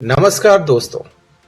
नमस्कार दोस्तों,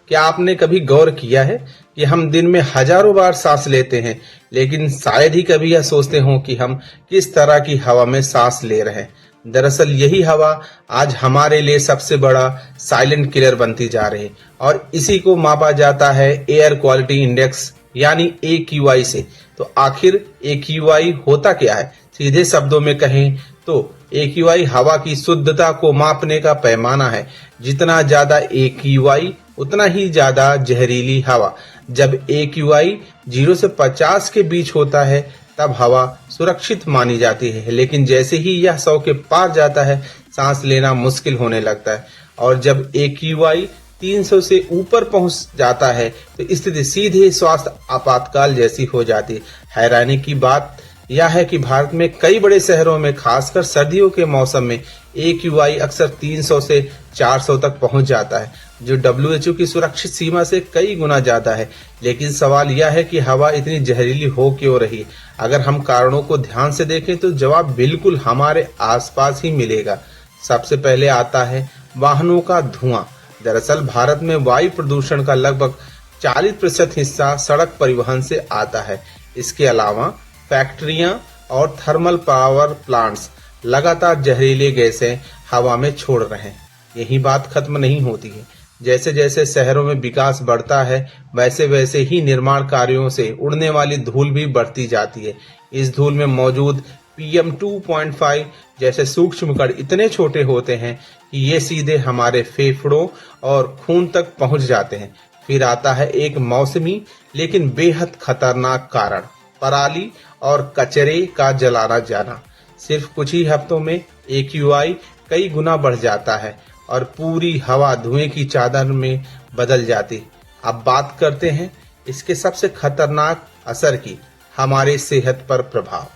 क्या आपने कभी गौर किया है कि हम दिन में हजारों बार सांस लेते हैं, लेकिन शायद ही कभी यह सोचते हों कि हम किस तरह की हवा में सांस ले रहे हैं। दरअसल यही हवा आज हमारे लिए सबसे बड़ा साइलेंट किलर बनती जा रही है और इसी को मापा जाता है एयर क्वालिटी इंडेक्स यानी AQI से। तो आखिर AQI होता क्या है? सीधे शब्दों में कहें तो AQI हवा की शुद्धता को मापने का पैमाना है। जितना ज्यादा AQI उतना ही ज्यादा जहरीली हवा। जब AQI 0 से 50 के बीच होता है तब हवा सुरक्षित मानी जाती है, लेकिन जैसे ही यह 100 के पार जाता है सांस लेना मुश्किल होने लगता है। और जब AQI 300 से ऊपर पहुंच जाता है तो स्थिति सीधे स्वास्थ्य आपातकाल जैसी हो जाती है। हैरानी की बात यह है कि भारत में कई बड़े शहरों में खासकर सर्दियों के मौसम में AQI अक्सर 300 से 400 तक पहुंच जाता है, जो WHO की सुरक्षित सीमा से कई गुना ज्यादा है। लेकिन सवाल यह है कि हवा इतनी जहरीली हो क्यों रही? अगर हम कारणों को ध्यान से देखें तो जवाब बिल्कुल हमारे आसपास ही मिलेगा। सबसे पहले आता है वाहनों का धुआं। दरअसल भारत में वायु प्रदूषण का लगभग 40% हिस्सा सड़क परिवहन से आता है। इसके अलावा फैक्ट्रियां और थर्मल पावर प्लांट्स लगातार जहरीले गैसें हवा में छोड़ रहे हैं। यही बात खत्म नहीं होती है। जैसे जैसे शहरों में विकास बढ़ता है वैसे वैसे ही निर्माण कार्यों से उड़ने वाली धूल भी बढ़ती जाती है। इस धूल में मौजूद PM 2.5 जैसे सूक्ष्म कण इतने छोटे होते हैं कि ये सीधे हमारे फेफड़ों और खून तक पहुंच जाते हैं। फिर आता है एक मौसमी लेकिन बेहद खतरनाक कारण, पराली और कचरे का जलाना जाना। सिर्फ कुछ ही हफ्तों में AQI कई गुना बढ़ जाता है और पूरी हवा धुएं की चादर में बदल जाती। अब बात करते हैं इसके सबसे खतरनाक असर की, हमारे सेहत पर प्रभाव।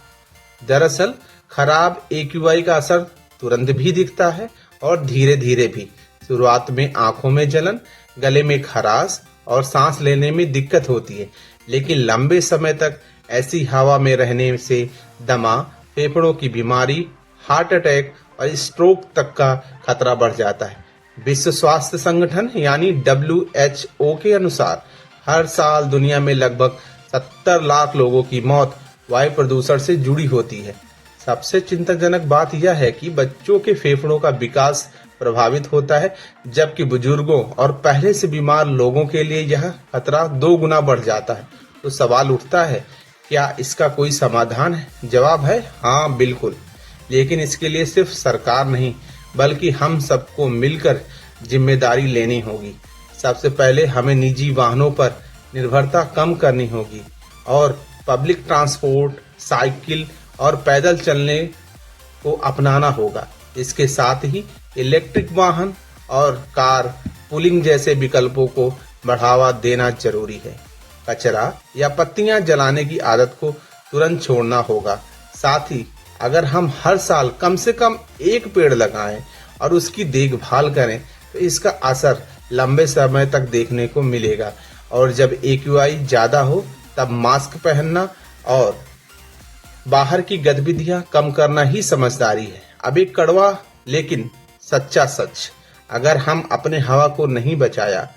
दरअसल खराब AQI का असर तुरंत भी दिखता है और धीरे धीरे भी। शुरुआत में आंखों में जलन, गले में खराश और सांस लेने में दिक्कत होती है, लेकिन लंबे समय तक ऐसी हवा में रहने से दमा, फेफड़ों की बीमारी, हार्ट अटैक और स्ट्रोक तक का खतरा बढ़ जाता है। विश्व स्वास्थ्य संगठन यानी WHO के अनुसार हर साल दुनिया में लगभग 70 लाख लोगों की मौत वायु प्रदूषण से जुड़ी होती है। सबसे चिंताजनक बात यह है कि बच्चों के फेफड़ों का विकास प्रभावित होता है, जबकि बुजुर्गों और पहले से बीमार लोगों के लिए यह खतरा 2 गुना बढ़ जाता है। तो सवाल उठता है, क्या इसका कोई समाधान है? जवाब है हाँ, बिल्कुल। लेकिन इसके लिए सिर्फ सरकार नहीं बल्कि हम सबको मिलकर जिम्मेदारी लेनी होगी। सबसे पहले हमें निजी वाहनों पर निर्भरता कम करनी होगी और पब्लिक ट्रांसपोर्ट, साइकिल और पैदल चलने को अपनाना होगा। इसके साथ ही इलेक्ट्रिक वाहन और कार पुलिंग जैसे विकल्पों को बढ़ावा देना जरूरी है। कचरा या पत्तियां जलाने की आदत को तुरंत छोड़ना होगा। साथ ही अगर हम हर साल कम से कम 1 पेड़ लगाएं और उसकी देखभाल करें तो इसका असर लंबे समय तक देखने को मिलेगा। और जब AQI ज्यादा हो तब मास्क पहनना और बाहर की गतिविधियां कम करना ही समझदारी है। अब एक कड़वा लेकिन सच्चा सच, अगर हम अपने हवा को नहीं बचाया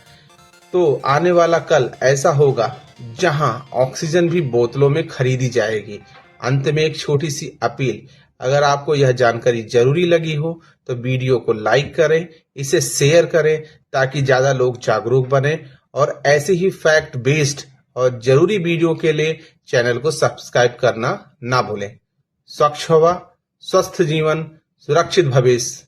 तो आने वाला कल ऐसा होगा जहां ऑक्सीजन भी बोतलों में खरीदी जाएगी। अंत में एक छोटी सी अपील, अगर आपको यह जानकारी जरूरी लगी हो तो वीडियो को लाइक करें, इसे शेयर करें ताकि ज्यादा लोग जागरूक बने और ऐसे ही फैक्ट बेस्ड और जरूरी वीडियो के लिए चैनल को सब्सक्राइब करना ना भूलें। स्वच्छ हवा, स्वस्थ जीवन, सुरक्षित भविष्य।